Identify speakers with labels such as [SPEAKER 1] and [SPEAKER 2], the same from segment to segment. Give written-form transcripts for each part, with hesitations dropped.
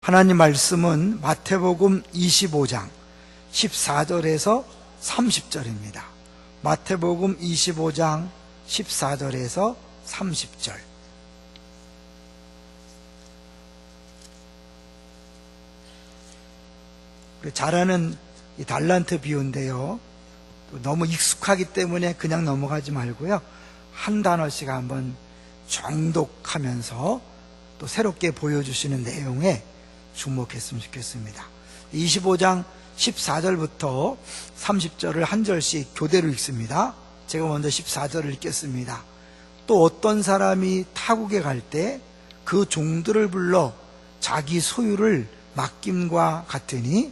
[SPEAKER 1] 하나님 말씀은 마태복음 25장 14절에서 30절입니다. 마태복음 25장 14절에서 30절. 잘 아는 이 달란트 비유인데요, 너무 익숙하기 때문에 그냥 넘어가지 말고요, 한 단어씩 한번 정독하면서 또 새롭게 보여주시는 내용에 주목했으면 좋겠습니다. 25장 14절부터 30절을 한 절씩 교대로 읽습니다. 제가 먼저 14절을 읽겠습니다. 또 어떤 사람이 타국에 갈 때 그 종들을 불러 자기 소유를 맡김과 같으니,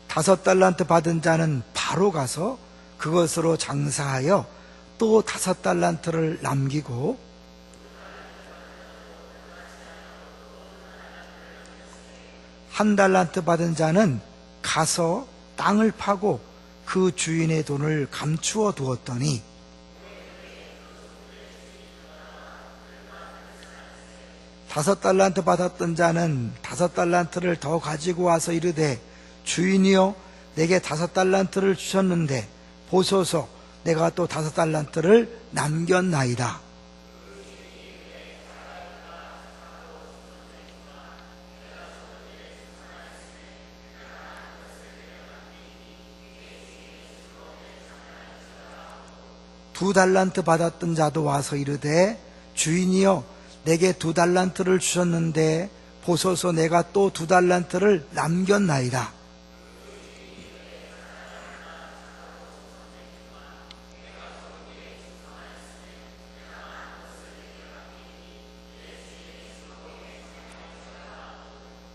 [SPEAKER 1] 다섯 달란트 받은 자는 바로 가서 그것으로 장사하여 또 다섯 달란트를 남기고, 한 달란트 받은 자는 가서 땅을 파고 그 주인의 돈을 감추어 두었더니, 다섯 달란트 받았던 자는 다섯 달란트를 더 가지고 와서 이르되, 주인이여, 내게 다섯 달란트를 주셨는데 보소서, 내가 또 다섯 달란트를 남겼나이다. 두 달란트 받았던 자도 와서 이르되, 주인이여, 내게 두 달란트를 주셨는데 보소서, 내가 또 두 달란트를 남겼나이다.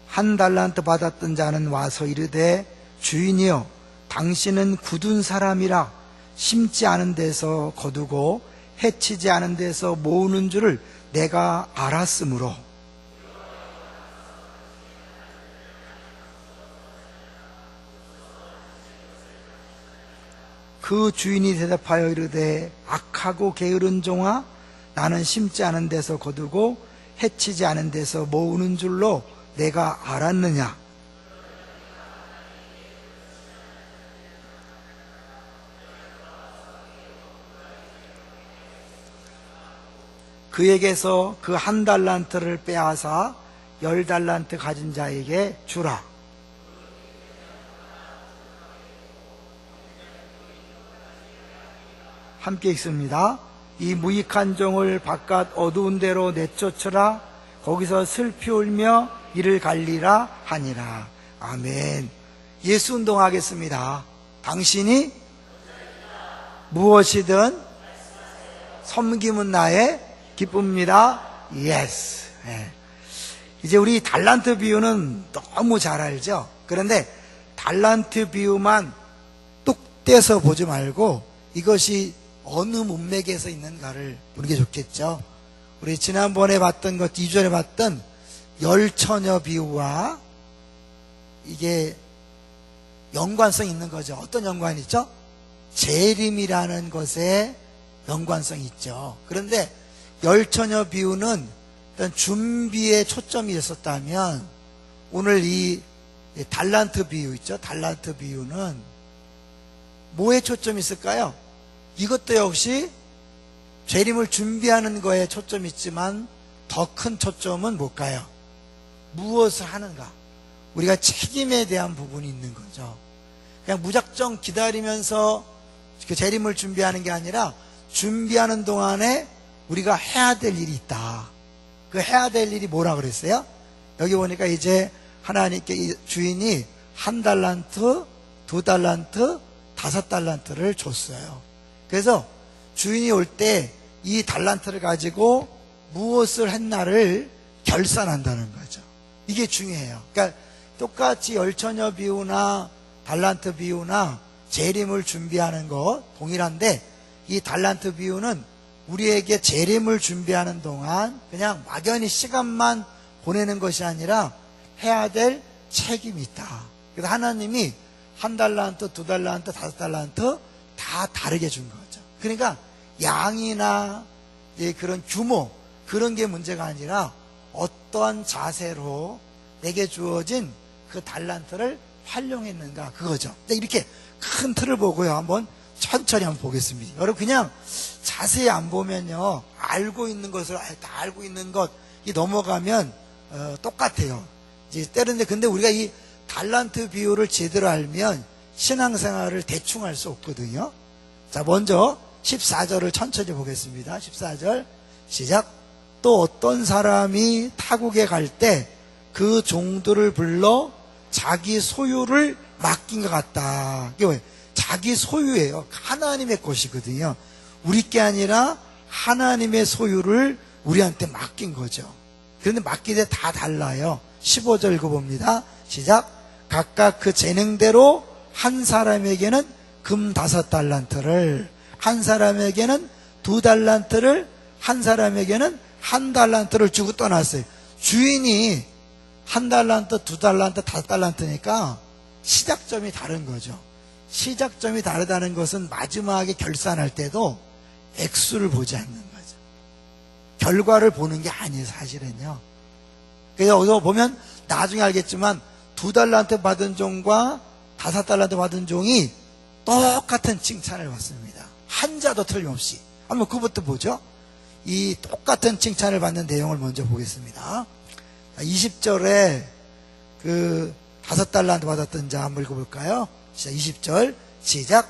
[SPEAKER 1] 한 달란트 받았던 자는 와서 이르되, 주인이여, 당신은 굳은 사람이라 심지 않은 데서 거두고 해치지 않은 데서 모으는 줄을 내가 알았으므로, 그 주인이 대답하여 이르되, 악하고 게으른 종아, 나는 심지 않은 데서 거두고 해치지 않은 데서 모으는 줄로 내가 알았느냐? 그에게서 그 한 달란트를 빼앗아 10달란트 가진 자에게 주라. 함께 읽습니다. 이 무익한 종을 바깥 어두운 데로 내쫓으라. 거기서 슬피 울며 이를 갈리라 하니라. 아멘. 예수 운동하겠습니다. 당신이 무엇이든 섬김은 나의 기쁨입니다. 예스. 이제 우리 달란트 비유는 너무 잘 알죠? 그런데 달란트 비유만 뚝 떼서 보지 말고 이것이 어느 문맥에서 있는가를 보는 게 좋겠죠? 우리 지난번에 봤던 것, 2주에 봤던 열처녀 비유와 이게 연관성이 있는 거죠. 어떤 연관이 있죠? 재림이라는 것에 연관성이 있죠. 그런데 열처녀 비유는 일단 준비에 초점이 있었다면, 오늘 이 달란트 비유 있죠? 달란트 비유는 뭐에 초점이 있을까요? 이것도 역시 재림을 준비하는 거에 초점이 있지만 더 큰 초점은 뭘까요? 무엇을 하는가? 우리가 책임에 대한 부분이 있는 거죠. 그냥 무작정 기다리면서 그 재림을 준비하는 게 아니라, 준비하는 동안에 우리가 해야 될 일이 있다. 그 해야 될 일이 뭐라 그랬어요? 여기 보니까 이제 하나님께 주인이 한 달란트, 두 달란트, 다섯 달란트를 줬어요. 그래서 주인이 올 때 이 달란트를 가지고 무엇을 했나를 결산한다는 거죠. 이게 중요해요. 그러니까 똑같이 열처녀 비유나 달란트 비유나 재림을 준비하는 거 동일한데, 이 달란트 비유는 우리에게 재림을 준비하는 동안 그냥 막연히 시간만 보내는 것이 아니라 해야 될 책임이 있다. 그래서 하나님이 한 달란트, 두 달란트, 다섯 달란트 다 다르게 준 거죠. 그러니까 양이나 그런 규모 그런 게 문제가 아니라 어떠한 자세로 내게 주어진 그 달란트를 활용했는가 그거죠. 이렇게 큰 틀을 보고요. 한번 천천히 한번 보겠습니다. 여러분 그냥 자세히 안 보면요. 알고 있는 것을 다 알고 있는 것 이 넘어가면 똑같아요. 이제 때는데 근데 우리가 이 달란트 비율을 제대로 알면 신앙생활을 대충 할 수 없거든요. 자, 먼저 14절을 천천히 보겠습니다. 14절 시작. 또 어떤 사람이 타국에 갈 때 그 종들을 불러 자기 소유를 맡긴 것 같다. 이게 왜? 자기 소유예요. 하나님의 것이거든요. 우리 게 아니라 하나님의 소유를 우리한테 맡긴 거죠. 그런데 맡기되 다 달라요. 15절 읽어봅니다. 시작. 각각 그 재능대로 한 사람에게는 금 5달란트를, 한 사람에게는 2달란트를, 한 사람에게는 1달란트를 주고 떠났어요. 주인이 1달란트, 2달란트, 5달란트니까 시작점이 다른 거죠. 시작점이 다르다는 것은 마지막에 결산할 때도 액수를 보지 않는 거죠. 결과를 보는 게 아니에요, 사실은요. 그래서 어디서 보면 나중에 알겠지만 2달란트 받은 종과 5달란트 받은 종이 똑같은 칭찬을 받습니다. 한자도 틀림없이. 한번 그것부터 보죠. 이 똑같은 칭찬을 받는 내용을 먼저 보겠습니다. 20절에 그 5달란트 받았던 자 한번 읽어볼까요? 20절 시작.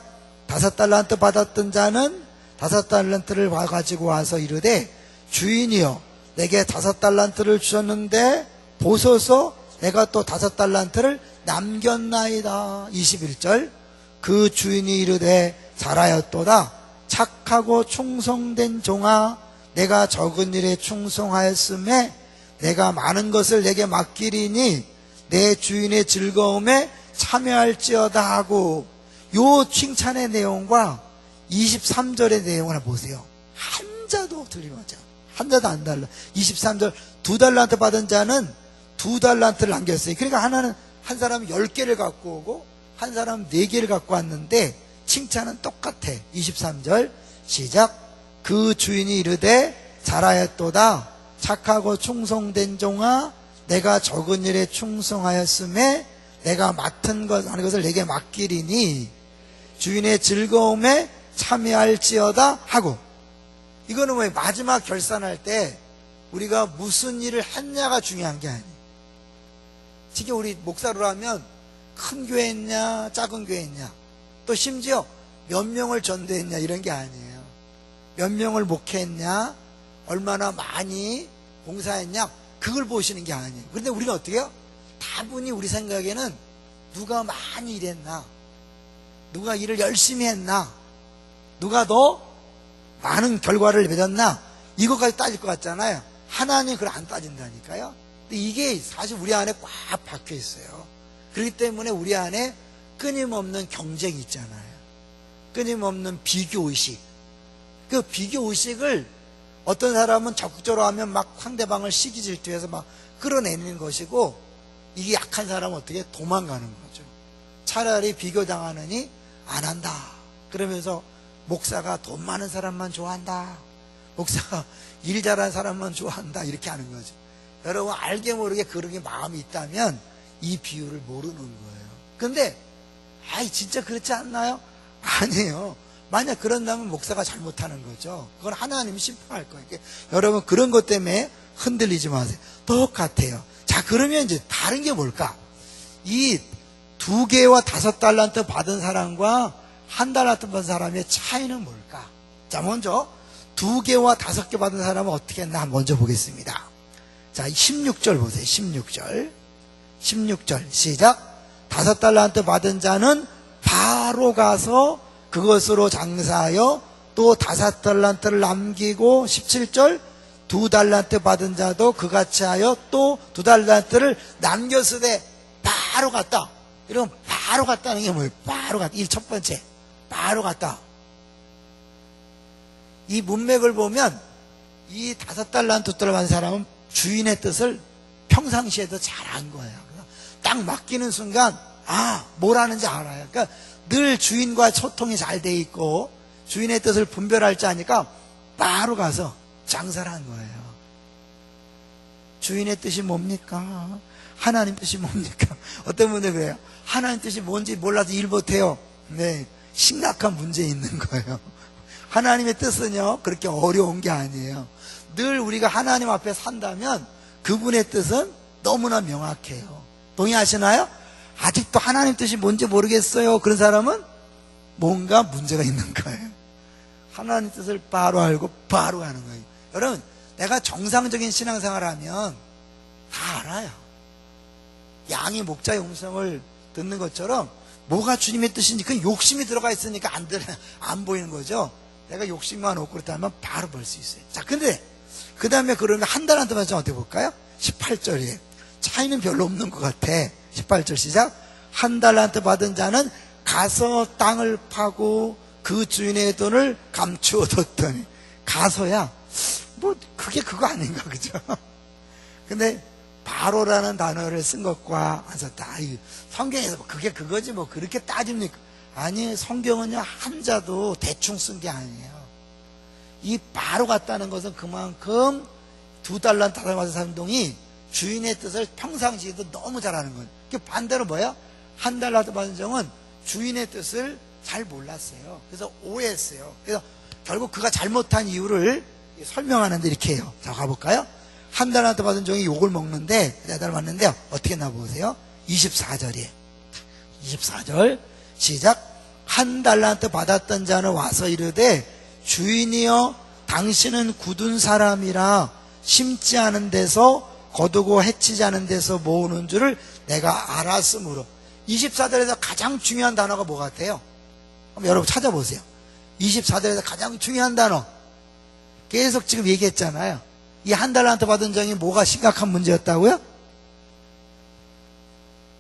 [SPEAKER 1] 5달란트 받았던 자는 5달란트를 가지고 와서 이르되 주인이여 내게 5달란트를 주셨는데 보소서 내가 또 5달란트를 남겼나이다. 21절 그 주인이 이르되 잘하였도다. 착하고 충성된 종아 내가 적은 일에 충성하였음에 내가 많은 것을 내게 맡기리니 내 주인의 즐거움에 참여할지어다 하고, 요 칭찬의 내용과 23절의 내용을 한번 보세요. 한자도 틀림없죠. 한자도 안 달라. 23절 2달란트 받은 자는 2달란트를 남겼어요. 그러니까 하나는 한 사람은 10개를 갖고 오고 한 사람은 4개를 갖고 왔는데 칭찬은 똑같아. 23절 시작. 그 주인이 이르되 잘하였도다. 착하고 충성된 종아 내가 적은 일에 충성하였음에 내가 맡은 것 하는 것을 내게 맡기리니 주인의 즐거움에 참여할지어다 하고, 이거는 왜 마지막 결산할 때 우리가 무슨 일을 했냐가 중요한 게 아니에요. 지금 우리 목사로 하면 큰 교회 했냐 작은 교회 했냐, 또 심지어 몇 명을 전도했냐 이런 게 아니에요. 몇 명을 목회했냐, 얼마나 많이 봉사했냐, 그걸 보시는 게 아니에요. 그런데 우리는 어떻게 해요? 다분히 우리 생각에는 누가 많이 일했나, 누가 일을 열심히 했나, 누가 더 많은 결과를 맺었나, 이것까지 따질 것 같잖아요. 하나님 그걸 안 따진다니까요. 근데 이게 사실 우리 안에 꽉 박혀 있어요. 그렇기 때문에 우리 안에 끊임없는 경쟁이 있잖아요. 끊임없는 비교의식. 그 비교의식을 어떤 사람은 적극적으로 하면 막 상대방을 시기 질투해서 막 끌어내는 것이고, 이게 약한 사람은 어떻게 도망가는 거죠. 차라리 비교당하느니 안 한다 그러면서 목사가 돈 많은 사람만 좋아한다, 목사가 일 잘하는 사람만 좋아한다, 이렇게 하는 거죠. 여러분 알게 모르게 그런 게 마음이 있다면 이 비유를 모르는 거예요. 근데 아이 진짜 그렇지 않나요? 아니에요. 만약 그런다면 목사가 잘못하는 거죠. 그건 하나님이 심판할 거예요. 여러분 그런 것 때문에 흔들리지 마세요. 똑같아요. 자, 그러면 이제 다른 게 뭘까? 이 2개와 5달란트 받은 사람과 1달란트 받은 사람의 차이는 뭘까? 자, 먼저 2개와 5개 받은 사람은 어떻게 했나 먼저 보겠습니다. 자, 16절 보세요. 16절 시작. 5달란트 받은 자는 바로 가서 그것으로 장사하여 또 5달란트를 남기고, 17절 2달란트 받은 자도 그같이 하여 또 2달란트를 남겼으되 바로 갔다. 이러면 바로 갔다는 게 뭐예요? 바로 갔다. 이 첫 번째 바로 갔다. 이 문맥을 보면 이 5달란트 2달란트 받은 사람은 주인의 뜻을 평상시에도 잘 안 거예요. 딱 맡기는 순간 뭘 하는지 알아요. 그러니까 늘 주인과 소통이 잘 돼 있고 주인의 뜻을 분별할 줄 아니까 바로 가서 장사를 한 거예요. 주인의 뜻이 뭡니까? 하나님 뜻이 뭡니까? 어떤 분들 그래요. 하나님 뜻이 뭔지 몰라서 일 못해요. 네, 심각한 문제 있는 거예요. 하나님의 뜻은요 그렇게 어려운 게 아니에요. 늘 우리가 하나님 앞에 산다면 그분의 뜻은 너무나 명확해요. 동의하시나요? 아직도 하나님 뜻이 뭔지 모르겠어요. 그런 사람은 뭔가 문제가 있는 거예요. 하나님 뜻을 바로 알고 바로 가는 거예요. 여러분, 내가 정상적인 신앙생활을 하면 다 알아요. 양이 목자의 음성을 듣는 것처럼 뭐가 주님의 뜻인지 그 욕심이 들어가 있으니까 안 보이는 거죠. 내가 욕심만 없고 그렇다면 바로 볼 수 있어요. 자, 근데 그 다음에 그러면 한 달란트만 좀 어떻게 볼까요? 18절이에요. 차이는 별로 없는 것 같아. 18절 시작. 한 달란트 받은 자는 가서 땅을 파고 그 주인의 돈을 감추어 뒀더니. 가서야 뭐 그게 그거 아닌가, 그죠? 근데 바로라는 단어를 쓴 것과 안 썼다. 성경에서 그게 그거지 뭐 그렇게 따집니까? 아니, 성경은요 한자도 대충 쓴 게 아니에요. 이 바로 갔다는 것은 그만큼 2달란트 받은 사람동이 주인의 뜻을 평상시에도 너무 잘하는 거예요. 반대로 뭐야? 한 달란트 받은 종은 주인의 뜻을 잘 몰랐어요. 그래서 오해했어요. 그래서 결국 그가 잘못한 이유를 설명하는데 이렇게 해요. 자, 가볼까요? 한 달란트 받은 종이 욕을 먹는데, 내달 받는데요. 어떻게 나보세요? 24절이에요. 24절 시작. 한 달란트 받았던 자는 와서 이르되 주인이여 당신은 굳은 사람이라 심지 않은 데서 거두고 해치지 않은 데서 모으는 줄을 내가 알았으므로. 24절에서 가장 중요한 단어가 뭐 같아요? 한번 여러분 찾아보세요. 24절에서 가장 중요한 단어 계속 지금 얘기했잖아요. 이 한 달란트 받은 종이 뭐가 심각한 문제였다고요?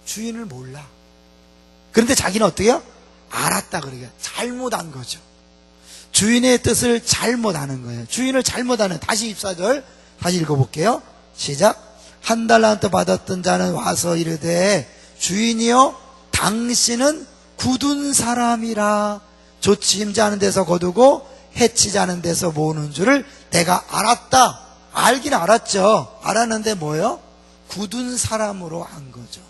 [SPEAKER 1] 주인을 몰라. 그런데 자기는 어떻게 해요? 알았다 그러게. 잘못한 거죠. 주인의 뜻을 잘못 아는 거예요. 주인을 잘못 아는. 다시 24절 다시 읽어볼게요. 시작. 한 달란트 받았던 자는 와서 이르되 주인이여 당신은 굳은 사람이라 좋지 힘지 않은 데서 거두고 해치지 않은 데서 모으는 줄을 내가 알았다. 알긴 알았죠. 알았는데 뭐예요? 굳은 사람으로 한 거죠.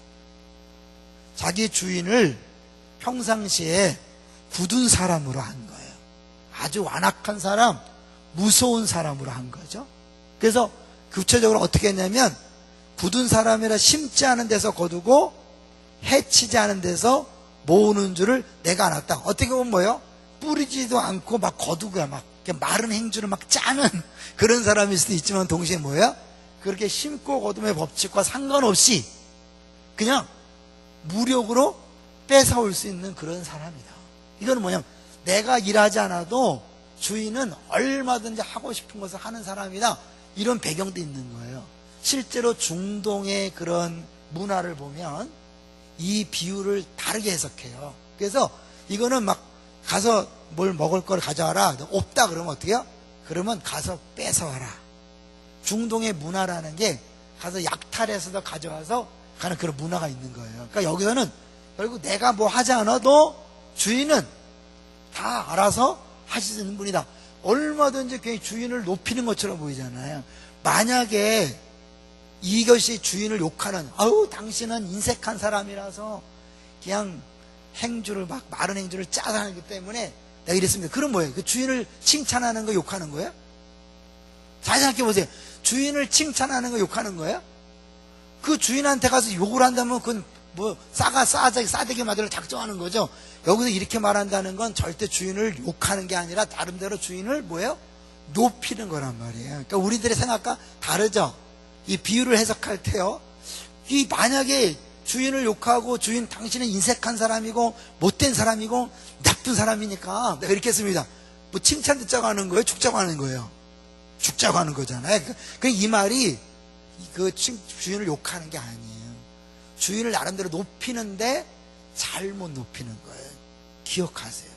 [SPEAKER 1] 자기 주인을 평상시에 굳은 사람으로 한 거예요. 아주 완악한 사람, 무서운 사람으로 한 거죠. 그래서 구체적으로 어떻게 했냐면 굳은 사람이라 심지 않은 데서 거두고 해치지 않은 데서 모으는 줄을 내가 알았다. 어떻게 보면 뭐예요? 뿌리지도 않고 막 거두고 막 마른 행주를 막 짜는 그런 사람일 수도 있지만 동시에 뭐예요? 그렇게 심고 거둠의 법칙과 상관없이 그냥 무력으로 뺏어올 수 있는 그런 사람이다. 이거는 뭐냐면 내가 일하지 않아도 주인은 얼마든지 하고 싶은 것을 하는 사람이다. 이런 배경도 있는 거예요. 실제로 중동의 그런 문화를 보면 이 비유를 다르게 해석해요. 그래서 이거는 막 가서 뭘 먹을 걸 가져와라. 없다 그러면 어떻게 해요? 그러면 가서 뺏어와라. 중동의 문화라는 게 가서 약탈해서도 가져와서 가는 그런 문화가 있는 거예요. 그러니까 여기서는 결국 내가 뭐 하지 않아도 주인은 다 알아서 하시는 분이다. 얼마든지 괜히 주인을 높이는 것처럼 보이잖아요. 만약에 이것이 주인을 욕하는, 아우 당신은 인색한 사람이라서 그냥 행주를 막 마른 행주를 짜서 하기 때문에 내가 이랬습니다. 그럼 뭐예요? 그 주인을 칭찬하는 거 욕하는 거예요? 잘 생각해 보세요. 주인을 칭찬하는 거 욕하는 거예요? 그 주인한테 가서 욕을 한다면 그건 뭐 싸대기 맞으러 작정하는 거죠. 여기서 이렇게 말한다는 건 절대 주인을 욕하는 게 아니라 다른대로 주인을 뭐예요? 높이는 거란 말이에요. 그러니까 우리들의 생각과 다르죠. 이 비유를 해석할 때요, 이 만약에 주인을 욕하고 주인 당신은 인색한 사람이고 못된 사람이고 나쁜 사람이니까 내가 이렇게 했습니다. 뭐 칭찬 듣자고 하는 거예요? 죽자고 하는 거예요? 죽자고 하는 거잖아요. 그러니까 이 말이 그 주인을 욕하는 게 아니에요. 주인을 나름대로 높이는데 잘못 높이는 거예요. 기억하세요.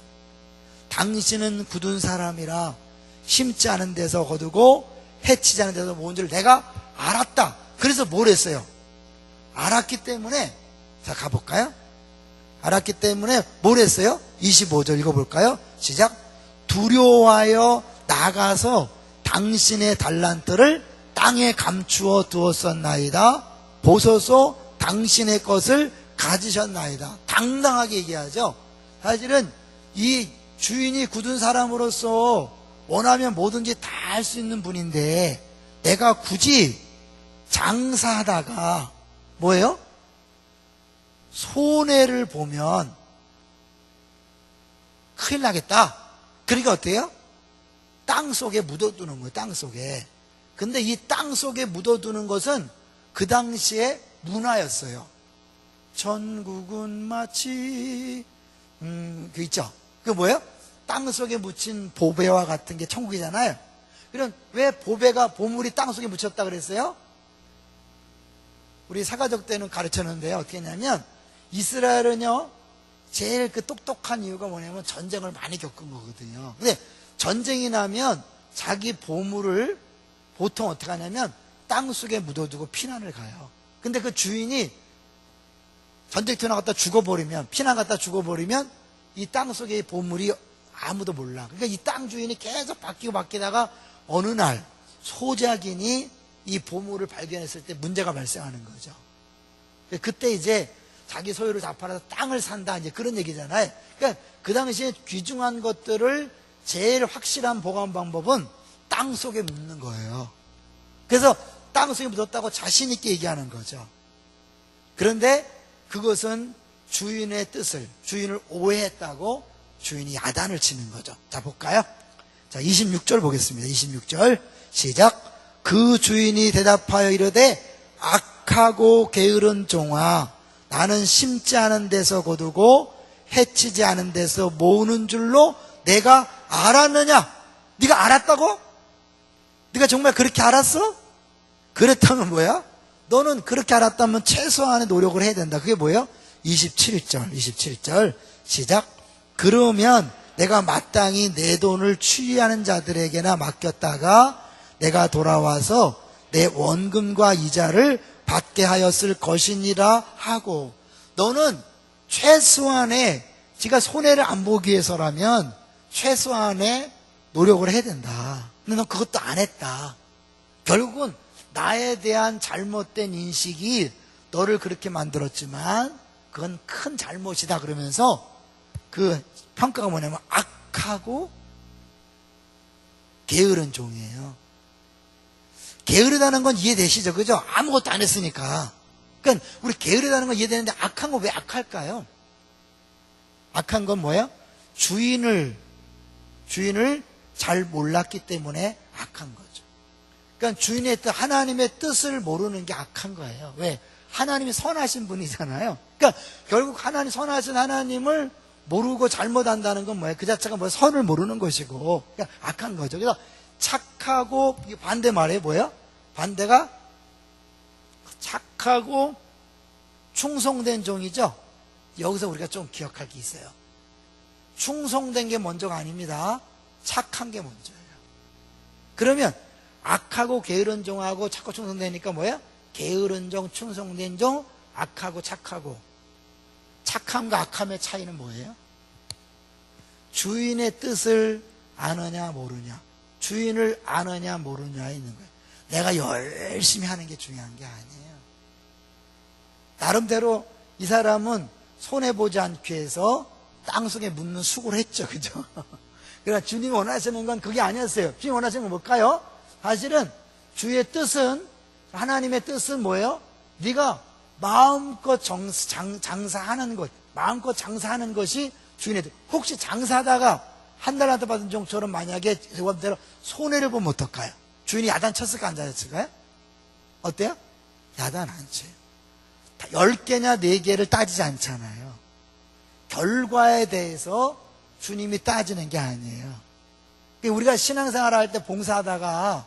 [SPEAKER 1] 당신은 굳은 사람이라 심지 않은 데서 거두고 해치지 않은 데서 모은 줄 내가 알았다. 그래서 뭘 했어요? 알았기 때문에, 자 가볼까요? 알았기 때문에 뭘 했어요? 25절 읽어볼까요? 시작. 두려워하여 나가서 당신의 달란트를 땅에 감추어 두었었나이다. 보소서 당신의 것을 가지셨나이다. 당당하게 얘기하죠. 사실은 이 주인이 굳은 사람으로서 원하면 뭐든지 다 할 수 있는 분인데, 내가 굳이 장사하다가 뭐예요? 손해를 보면 큰일 나겠다. 그러니까 어때요? 땅 속에 묻어두는 거예요. 땅 속에. 근데 이 땅 속에 묻어두는 것은 그 당시에 문화였어요. 전국은 마치 그 있죠. 그 뭐예요? 땅 속에 묻힌 보배와 같은 게 천국이잖아요. 그럼 왜 보물이 땅 속에 묻혔다 그랬어요? 우리 사가족 때는 가르쳤는데요. 어떻게 했냐면, 이스라엘은요, 제일 그 똑똑한 이유가 뭐냐면 전쟁을 많이 겪은 거거든요. 근데 전쟁이 나면 자기 보물을 보통 어떻게 하냐면 땅 속에 묻어두고 피난을 가요. 근데 그 주인이 전쟁터 나갔다 죽어버리면, 피난 갔다 죽어버리면 이 땅 속의 보물이 아무도 몰라. 그러니까 이 땅 주인이 계속 바뀌다가 어느 날 소작인이 이 보물을 발견했을 때 문제가 발생하는 거죠. 그때 이제 자기 소유를 다 팔아서 땅을 산다, 이제 그런 얘기잖아요. 그러니까 그 당시에 귀중한 것들을 제일 확실한 보관 방법은 땅 속에 묻는 거예요. 그래서 땅 속에 묻었다고 자신 있게 얘기하는 거죠. 그런데 그것은 주인의 뜻을, 주인을 오해했다고 주인이 야단을 치는 거죠. 자, 볼까요? 자, 26절 보겠습니다. 26절 시작. 그 주인이 대답하여 이르되 악하고 게으른 종아, 나는 심지 않은 데서 거두고 해치지 않은 데서 모으는 줄로 내가 알았느냐? 네가 알았다고? 네가 정말 그렇게 알았어? 그렇다면 뭐야? 너는 그렇게 알았다면 최소한의 노력을 해야 된다. 그게 뭐예요? 27절 시작. 그러면 내가 마땅히 내 돈을 추리하는 자들에게나 맡겼다가 내가 돌아와서 내 원금과 이자를 받게 하였을 것이니라 하고. 너는 최소한의, 네가 손해를 안 보기 위해서라면 최소한의 노력을 해야 된다. 근데 넌 그것도 안 했다. 결국은 나에 대한 잘못된 인식이 너를 그렇게 만들었지만 그건 큰 잘못이다. 그러면서 그 평가가 뭐냐면 악하고 게으른 종이에요. 게으르다는 건 이해되시죠? 그죠? 아무것도 안 했으니까. 그러니까 우리 게으르다는 건 이해되는데 악한 건 왜 악할까요? 악한 건 뭐예요? 주인을 잘 몰랐기 때문에 악한 거죠. 그러니까 주인의 뜻, 하나님의 뜻을 모르는 게 악한 거예요. 왜? 하나님이 선하신 분이잖아요. 그러니까 결국 하나님, 선하신 하나님을 모르고 잘못한다는 건 뭐예요? 그 자체가 뭐 선을 모르는 것이고, 그러니까 악한 거죠. 그래서 착하고, 반대 말이에요. 뭐예요? 반대가 착하고 충성된 종이죠. 여기서 우리가 좀 기억할 게 있어요. 충성된 게 먼저가 아닙니다. 착한 게 먼저예요. 그러면 악하고 게으른 종하고 착하고 충성되니까 뭐예요? 게으른 종, 충성된 종, 악하고 착하고. 착함과 악함의 차이는 뭐예요? 주인의 뜻을 아느냐 모르냐, 주인을 아느냐 모르냐에 있는 거예요. 내가 열심히 하는 게 중요한 게 아니에요. 나름대로 이 사람은 손해보지 않기 위해서 땅속에 묻는 수고를 했죠. 그죠? 그러나 주님이 원하시는 건 그게 아니었어요. 주님이 원하시는 건 뭘까요? 사실은 주의 뜻은, 하나님의 뜻은 뭐예요? 네가 마음껏 장사하는 것, 마음껏 장사하는 것이 주인의 뜻. 혹시 장사하다가 한 달한테 받은 종처럼 만약에 제법대로 손해를 보면 어떨까요? 주인이 야단 쳤을까 안 쳤을까요? 어때요? 야단 안 쳐요. 10개냐 4개를 따지지 않잖아요. 결과에 대해서 주님이 따지는 게 아니에요. 우리가 신앙생활 할 때 봉사하다가,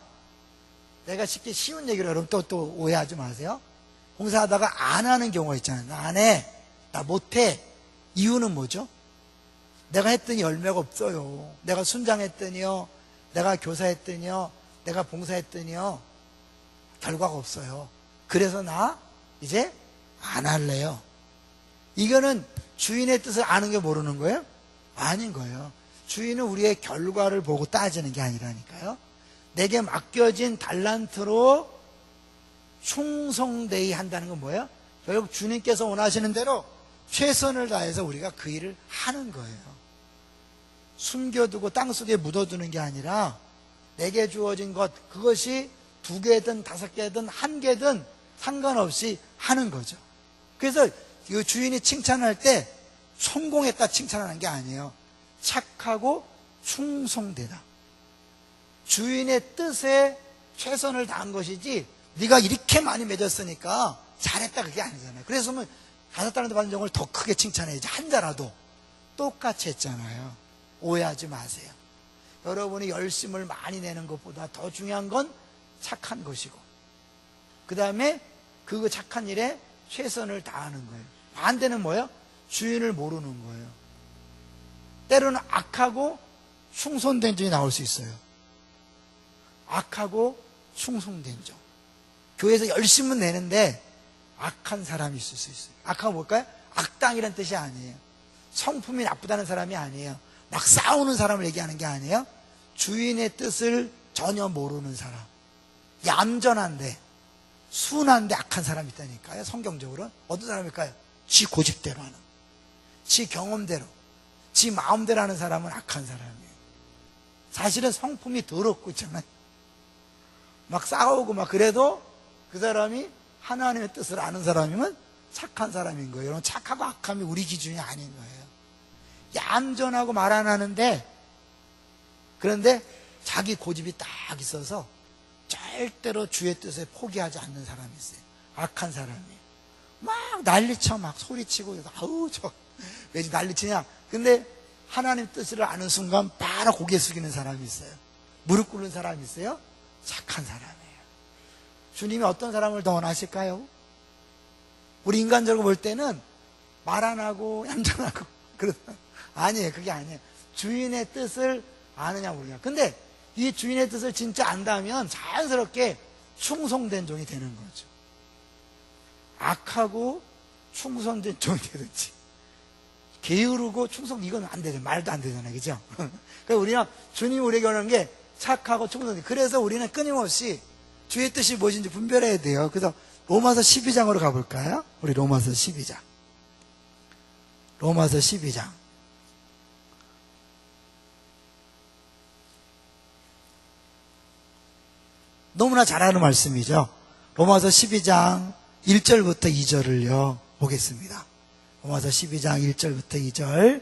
[SPEAKER 1] 내가 쉽게 쉬운 얘기를 여러분 또 오해하지 마세요. 봉사하다가 안 하는 경우가 있잖아요. 나 안 해, 나 못해. 이유는 뭐죠? 내가 했더니 열매가 없어요. 내가 순장했더니요, 내가 교사했더니요, 내가 봉사했더니요, 결과가 없어요. 그래서 나 이제 안 할래요. 이거는 주인의 뜻을 아는 게 모르는 거예요? 아닌 거예요. 주인은 우리의 결과를 보고 따지는 게 아니라니까요. 내게 맡겨진 달란트로 충성되이 한다는 건 뭐예요? 결국 주님께서 원하시는 대로 최선을 다해서 우리가 그 일을 하는 거예요. 숨겨두고 땅속에 묻어두는 게 아니라 내게 주어진 것, 그것이 2개든 5개든 1개든 상관없이 하는 거죠. 그래서 이 주인이 칭찬할 때 성공했다 칭찬하는 게 아니에요. 착하고 충성되다. 주인의 뜻에 최선을 다한 것이지 네가 이렇게 많이 맺었으니까 잘했다 그게 아니잖아요. 그래서 5달란트 받은 종을 더 크게 칭찬해야지. 한 자라도 똑같이 했잖아요. 오해하지 마세요. 여러분이 열심을 많이 내는 것보다 더 중요한 건 착한 것이고, 그 다음에 그 착한 일에 최선을 다하는 거예요. 반대는 뭐예요? 주인을 모르는 거예요. 때로는 악하고 충성된 종이 나올 수 있어요. 악하고 충성된 종. 교회에서 열심은 내는데 악한 사람이 있을 수 있어요. 악하고 뭘까요? 악당이라는 뜻이 아니에요. 성품이 나쁘다는 사람이 아니에요. 막 싸우는 사람을 얘기하는 게 아니에요. 주인의 뜻을 전혀 모르는 사람. 얌전한데 순한데 악한 사람이 있다니까요. 성경적으로 어떤 사람일까요? 지 고집대로 하는, 지 경험대로, 지 마음대로 하는 사람은 악한 사람이에요. 사실은 성품이 더럽고 있잖아요. 막 싸우고 막 그래도 그 사람이 하나님의 뜻을 아는 사람이면 착한 사람인 거예요. 여러분, 착하고 악함이 우리 기준이 아닌 거예요. 얌전하고 말 안 하는데, 그런데 자기 고집이 딱 있어서 절대로 주의 뜻에 포기하지 않는 사람이 있어요. 악한 사람이에요. 막 난리쳐, 막 소리치고, 아우 저 왜지 난리치냐. 근데 하나님 뜻을 아는 순간 바로 고개 숙이는 사람이 있어요. 무릎 꿇는 사람이 있어요. 착한 사람이에요. 주님이 어떤 사람을 더 원하실까요? 우리 인간적으로 볼 때는 말 안 하고 얌전하고 그러다. 아니에요. 그게 아니에요. 주인의 뜻을 아느냐 모르냐. 근데 이 주인의 뜻을 진짜 안다면 자연스럽게 충성된 종이 되는 거죠. 악하고 충성된 종이 되든지, 게으르고 충성, 이건 안 되죠. 말도 안 되잖아요. 그죠? 그러니까 우리는 주님이 우리에게 원하는 게 착하고 충성된. 그래서 우리는 끊임없이 주의 뜻이 무엇인지 분별해야 돼요. 그래서 로마서 12장으로 가볼까요? 우리 로마서 12장. 로마서 12장. 너무나 잘 아는 말씀이죠. 로마서 12장 1절부터 2절을요 보겠습니다. 로마서 12장 1절부터 2절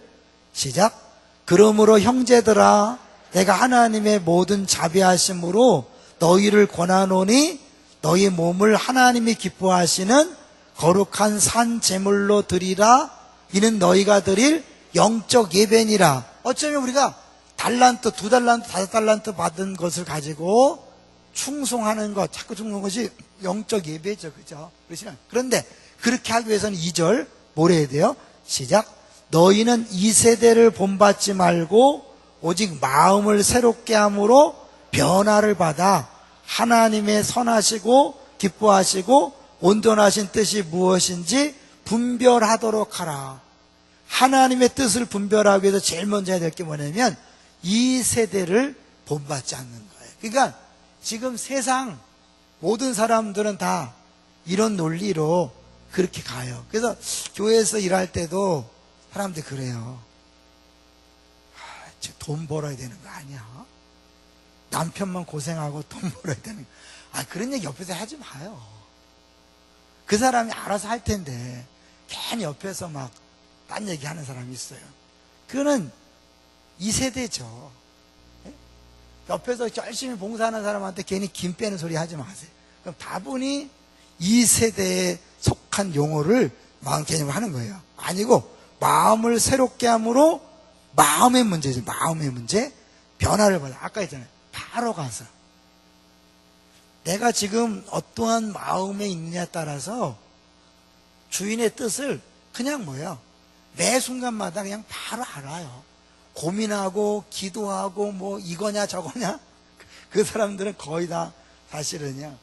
[SPEAKER 1] 시작. 그러므로 형제들아, 내가 하나님의 모든 자비하심으로 너희를 권하노니 너희 몸을 하나님이 기뻐하시는 거룩한 산 제물로 드리라. 이는 너희가 드릴 영적 예배니라. 어쩌면 우리가 달란트, 2달란트, 5달란트 받은 것을 가지고 충성하는 것, 자꾸 충성하는 것이 영적 예배죠. 그죠? 그런데 그렇게 하기 위해서는 2절 뭐라 해야 돼요? 시작. 너희는 이 세대를 본받지 말고 오직 마음을 새롭게 함으로 변화를 받아 하나님의 선하시고 기뻐하시고 온전하신 뜻이 무엇인지 분별하도록 하라. 하나님의 뜻을 분별하기 위해서 제일 먼저 해야 될 게 뭐냐면 이 세대를 본받지 않는 거예요. 그러니까 지금 세상 모든 사람들은 다 이런 논리로 그렇게 가요. 그래서 교회에서 일할 때도 사람들이 그래요. 돈 벌어야 되는 거 아니야? 남편만 고생하고 돈 벌어야 되는 거. 그런 얘기 옆에서 하지 마요. 그 사람이 알아서 할 텐데 괜히 옆에서 막 딴 얘기하는 사람이 있어요. 그거는 이 세대죠. 옆에서 열심히 봉사하는 사람한테 괜히 김 빼는 소리 하지 마세요. 그럼 다분히 이 세대에 속한 용어를 마음 개념을 하는 거예요. 아니고 마음을 새롭게 함으로 마음의 문제죠. 마음의 문제. 변화를 받아. 아까 했잖아요. 바로 가서 내가 지금 어떠한 마음에 있느냐에 따라서 주인의 뜻을 그냥 뭐예요? 매 순간마다 그냥 바로 알아요. 고민하고 기도하고 뭐 이거냐 저거냐. 그 사람들은 거의 다 사실은요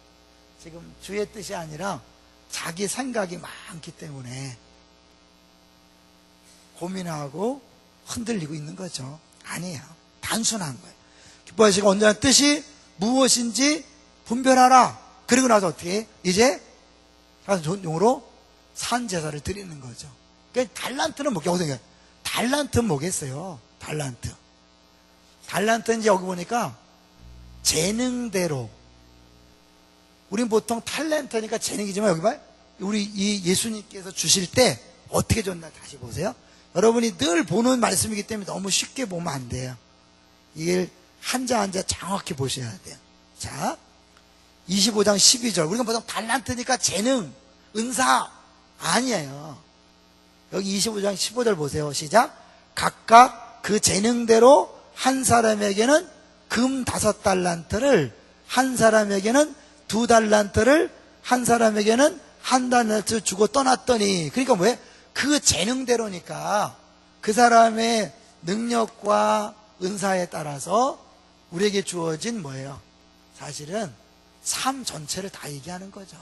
[SPEAKER 1] 지금 주의 뜻이 아니라 자기 생각이 많기 때문에 고민하고 흔들리고 있는 거죠. 아니에요. 단순한 거예요. 기뻐하시고 온전한 뜻이 무엇인지 분별하라. 그리고 나서 어떻게? 이제 용으로 산제사를 드리는 거죠. 그러니까 달란트는 뭐겠어요? 달란트는 뭐겠어요? 달란트는 이제 여기 보니까 재능대로. 우린 보통 탤런트니까 재능이지만 여기 봐요. 우리 이 예수님께서 주실 때 어떻게 줬나 다시 보세요. 여러분이 늘 보는 말씀이기 때문에 너무 쉽게 보면 안 돼요. 이걸 한자 한자 정확히 보셔야 돼요. 자, 25장 12절. 우리가 보통 달란트니까 재능, 은사 아니에요. 여기 25장 15절 보세요. 시작. 각각 그 재능대로 한 사람에게는 금 5달란트를, 한 사람에게는 2달란트를, 한 사람에게는 1달란트 주고 떠났더니, 그러니까 뭐예요? 그 재능대로니까 그 사람의 능력과 은사에 따라서 우리에게 주어진 뭐예요? 사실은 삶 전체를 다 얘기하는 거죠.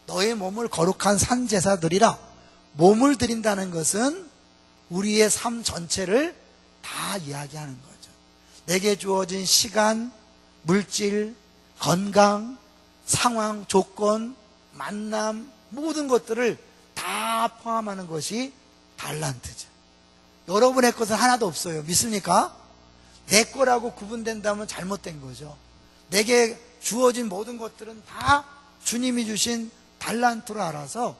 [SPEAKER 1] 너의 몸을 거룩한 산제사드리라. 몸을 드린다는 것은 우리의 삶 전체를 다 이야기하는 거죠. 내게 주어진 시간, 물질, 건강, 상황, 조건, 만남, 모든 것들을 다 포함하는 것이 달란트죠. 여러분의 것은 하나도 없어요. 믿습니까? 내 거라고 구분된다면 잘못된 거죠. 내게 주어진 모든 것들은 다 주님이 주신 달란트로 알아서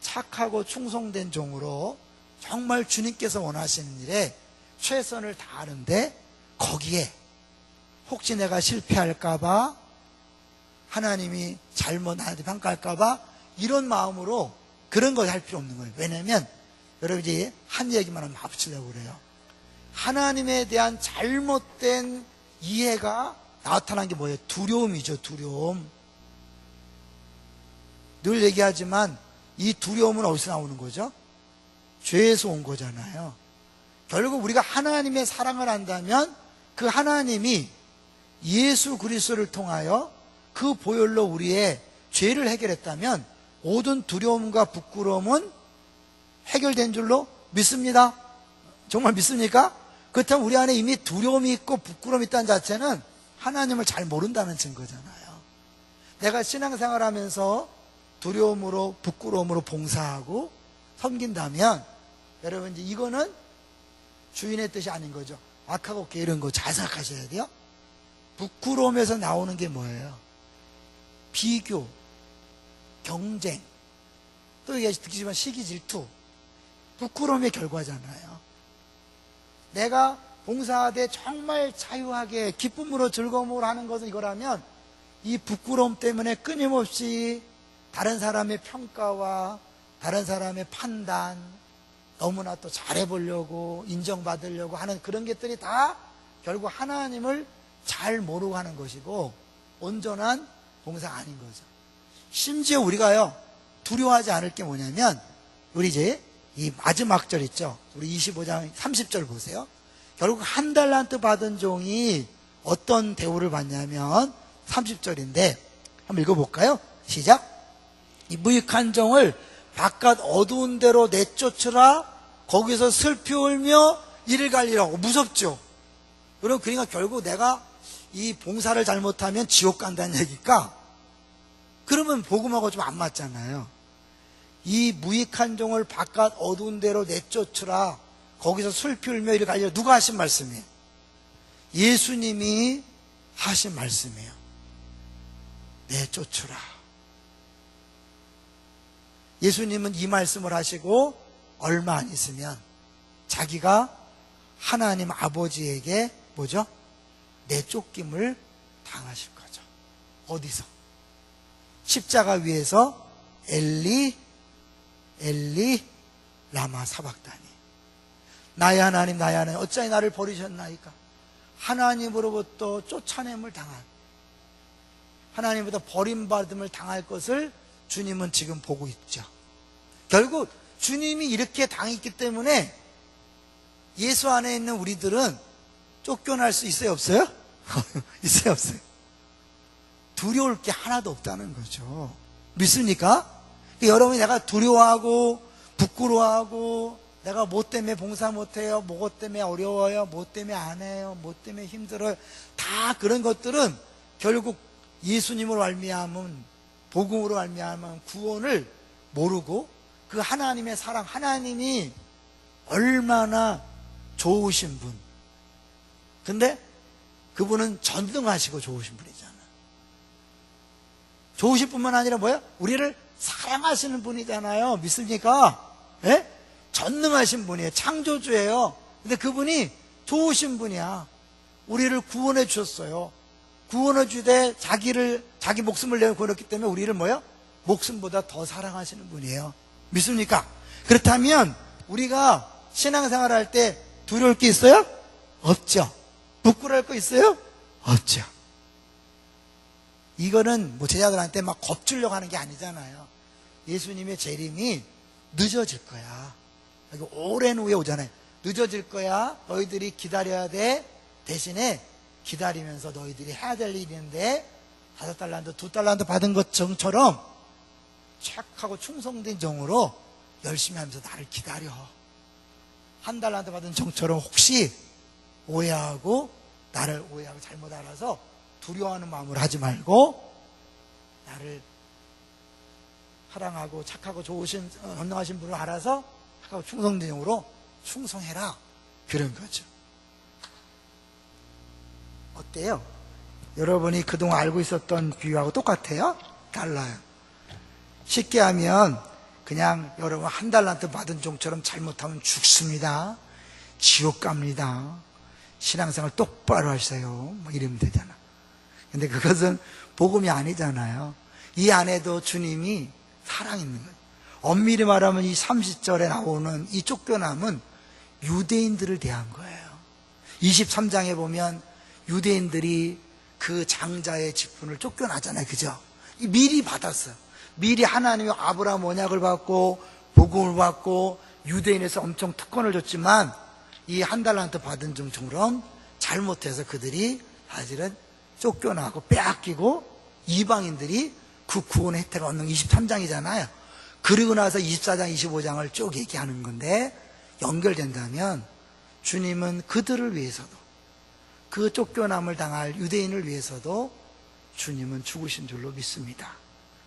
[SPEAKER 1] 착하고 충성된 종으로 정말 주님께서 원하시는 일에 최선을 다하는데, 거기에 혹시 내가 실패할까봐, 하나님이 잘못 나한테 평가할까봐 이런 마음으로 그런 걸 할 필요 없는 거예요. 왜냐하면 여러분 이제 한 얘기만 하면 합치려고 그래요. 하나님에 대한 잘못된 이해가 나타난 게 뭐예요? 두려움이죠. 두려움. 늘 얘기하지만 이 두려움은 어디서 나오는 거죠? 죄에서 온 거잖아요. 결국 우리가 하나님의 사랑을 한다면 그 하나님이 예수 그리스도를 통하여 그 보혈로 우리의 죄를 해결했다면 모든 두려움과 부끄러움은 해결된 줄로 믿습니다. 정말 믿습니까? 그렇다면 우리 안에 이미 두려움이 있고 부끄러움이 있다는 자체는 하나님을 잘 모른다는 증거잖아요. 내가 신앙생활 하면서 두려움으로 부끄러움으로 봉사하고 섬긴다면 여러분 이제 이거는 주인의 뜻이 아닌 거죠. 악하고 게으른 거 잘 생각하셔야 돼요. 부끄러움에서 나오는 게 뭐예요? 비교, 경쟁, 또 이게 듣기지만 시기, 질투, 부끄러움의 결과잖아요. 내가 봉사하되 정말 자유하게 기쁨으로 즐거움으로 하는 것은 이거라면 이 부끄러움 때문에 끊임없이 다른 사람의 평가와 다른 사람의 판단, 너무나 또 잘해보려고 인정받으려고 하는 그런 것들이 다 결국 하나님을 잘 모르고 하는 것이고 온전한 봉사가 아닌 거죠. 심지어 우리가요 두려워하지 않을 게 뭐냐면, 우리 이제 이 마지막 절 있죠. 우리 25장 30절 보세요. 결국 1달란트 받은 종이 어떤 대우를 받냐면 30절인데 한번 읽어볼까요? 시작. 이 무익한 종을 바깥 어두운 데로 내쫓으라. 거기서 슬피 울며 이를 갈리라고. 무섭죠? 여러분, 그러니까 결국 내가 이 봉사를 잘못하면 지옥 간다는 얘기니까, 그러면 복음하고 좀 안 맞잖아요. 이 무익한 종을 바깥 어두운 데로 내쫓으라. 거기서 슬피 울며 이를 갈리라. 누가 하신 말씀이에요? 예수님이 하신 말씀이에요. 내쫓으라. 예수님은 이 말씀을 하시고 얼마 안 있으면 자기가 하나님 아버지에게 뭐죠? 내쫓김을 당하실 거죠. 어디서? 십자가 위에서 엘리 엘리 라마 사박다니, 나의 하나님 나의 하나님 어찌하여 나를 버리셨나이까. 하나님으로부터 쫓아냄을 당한, 하나님보다 버림받음을 당할 것을 주님은 지금 보고 있죠. 결국 주님이 이렇게 당했기 때문에 예수 안에 있는 우리들은 쫓겨날 수 있어요, 없어요? 있어요, 없어요? 두려울 게 하나도 없다는 거죠. 믿습니까? 여러분이 내가 두려워하고 부끄러워하고 내가 뭐 때문에 봉사 못해요, 뭐 때문에 어려워요, 뭐 때문에 안 해요, 뭐 때문에 힘들어요. 다 그런 것들은 결국 예수님으로 말미암은, 복음으로 말미암은 구원을 모르고 그 하나님의 사랑, 하나님이 얼마나 좋으신 분, 근데 그분은 전능하시고 좋으신 분이잖아. 좋으실 뿐만 아니라 뭐야? 우리를 사랑하시는 분이잖아요. 믿습니까? 예? 전능하신 분이에요. 창조주예요. 근데 그분이 좋으신 분이야. 우리를 구원해 주셨어요. 구원해 주되 자기 목숨을 내어 구원했기 때문에 우리를 뭐요? 목숨보다 더 사랑하시는 분이에요. 믿습니까? 그렇다면 우리가 신앙생활 할 때 두려울 게 있어요? 없죠. 부끄러울 거 있어요? 없죠. 이거는 뭐 제자들한테 막 겁주려고 하는 게 아니잖아요. 예수님의 재림이 늦어질 거야. 오랜 후에 오잖아요. 늦어질 거야. 너희들이 기다려야 돼. 대신에 기다리면서 너희들이 해야 될 일이 있는데 5달란트, 2달란트 받은 것처럼 착하고 충성된 종으로 열심히 하면서 나를 기다려. 1달란트 받은 종처럼 혹시 나를 오해하고 잘못 알아서 두려워하는 마음으로 하지 말고 나를 사랑하고 착하고 좋으신 전능하신 분을 알아서 착하고 충성된 종으로 충성해라. 그런 거죠. 어때요? 여러분이 그동안 알고 있었던 비유하고 똑같아요? 달라요. 쉽게 하면 그냥 여러분 1달란트 받은 종처럼 잘못하면 죽습니다. 지옥 갑니다. 신앙생활 똑바로 하세요. 뭐 이러면 되잖아. 근데 그것은 복음이 아니잖아요. 이 안에도 주님이 사랑 있는 거예요. 엄밀히 말하면 이 30절에 나오는 이 쫓겨남은 유대인들을 대한 거예요. 23장에 보면 유대인들이 그 장자의 직분을 쫓겨나잖아요. 그죠? 미리 받았어요. 미리 하나님이 아브라함 언약을 받고 복음을 받고 유대인에서 엄청 특권을 줬지만 이 1달란트 받은 종처럼 잘못해서 그들이 사실은 쫓겨나고 빼앗기고 이방인들이 그 구원의 혜택을 얻는 23장이잖아요. 그리고 나서 24장, 25장을 쭉 얘기하는 건데 연결된다면 주님은 그들을 위해서도 그 쫓겨남을 당할 유대인을 위해서도 주님은 죽으신 줄로 믿습니다.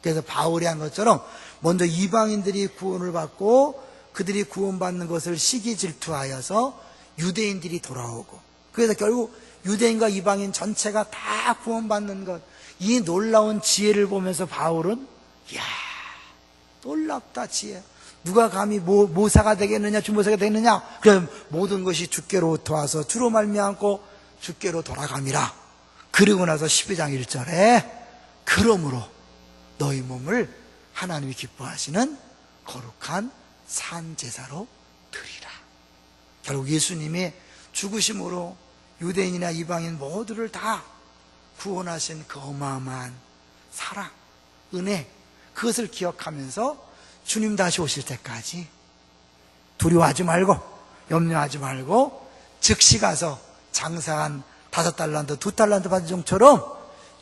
[SPEAKER 1] 그래서 바울이 한 것처럼 먼저 이방인들이 구원을 받고 그들이 구원받는 것을 시기 질투하여서 유대인들이 돌아오고 그래서 결국 유대인과 이방인 전체가 다 구원받는 것, 이 놀라운 지혜를 보면서 바울은 이야 놀랍다 지혜. 누가 감히 모사가 되겠느냐 주모사가 되겠느냐. 그럼 모든 것이 주께로부터 와서 주로 말미암고 주께로 돌아감이라. 그리고 나서 12장 1절에 그러므로 너희 몸을 하나님이 기뻐하시는 거룩한 산 제사로 드리라. 결국 예수님의 죽으심으로 유대인이나 이방인 모두를 다 구원하신 그 어마어마한 사랑, 은혜, 그것을 기억하면서 주님 다시 오실 때까지 두려워하지 말고 염려하지 말고 즉시 가서 장사한 5달란트, 2달란트 받은 종처럼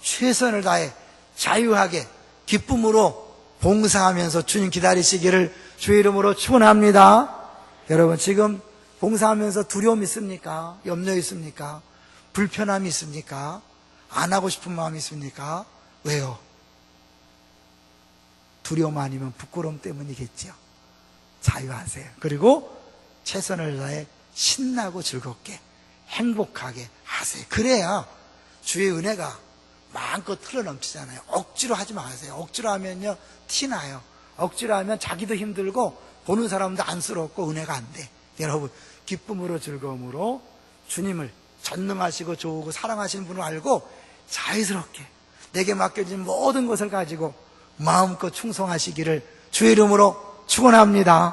[SPEAKER 1] 최선을 다해 자유하게 기쁨으로 봉사하면서 주님 기다리시기를 주의 이름으로 축원합니다. 여러분 지금 봉사하면서 두려움 있습니까? 염려 있습니까? 불편함이 있습니까? 안 하고 싶은 마음이 있습니까? 왜요? 두려움 아니면 부끄러움 때문이겠죠. 자유하세요. 그리고 최선을 다해 신나고 즐겁게 행복하게 하세요. 그래야 주의 은혜가 마음껏 흘러넘치잖아요. 억지로 하지 마세요. 억지로 하면요 티나요. 억지로 하면 자기도 힘들고 보는 사람도 안쓰럽고 은혜가 안 돼. 여러분 기쁨으로 즐거움으로 주님을 전능하시고 좋고 사랑하시는 분을 알고 자유스럽게 내게 맡겨진 모든 것을 가지고 마음껏 충성하시기를 주의 이름으로 축원합니다.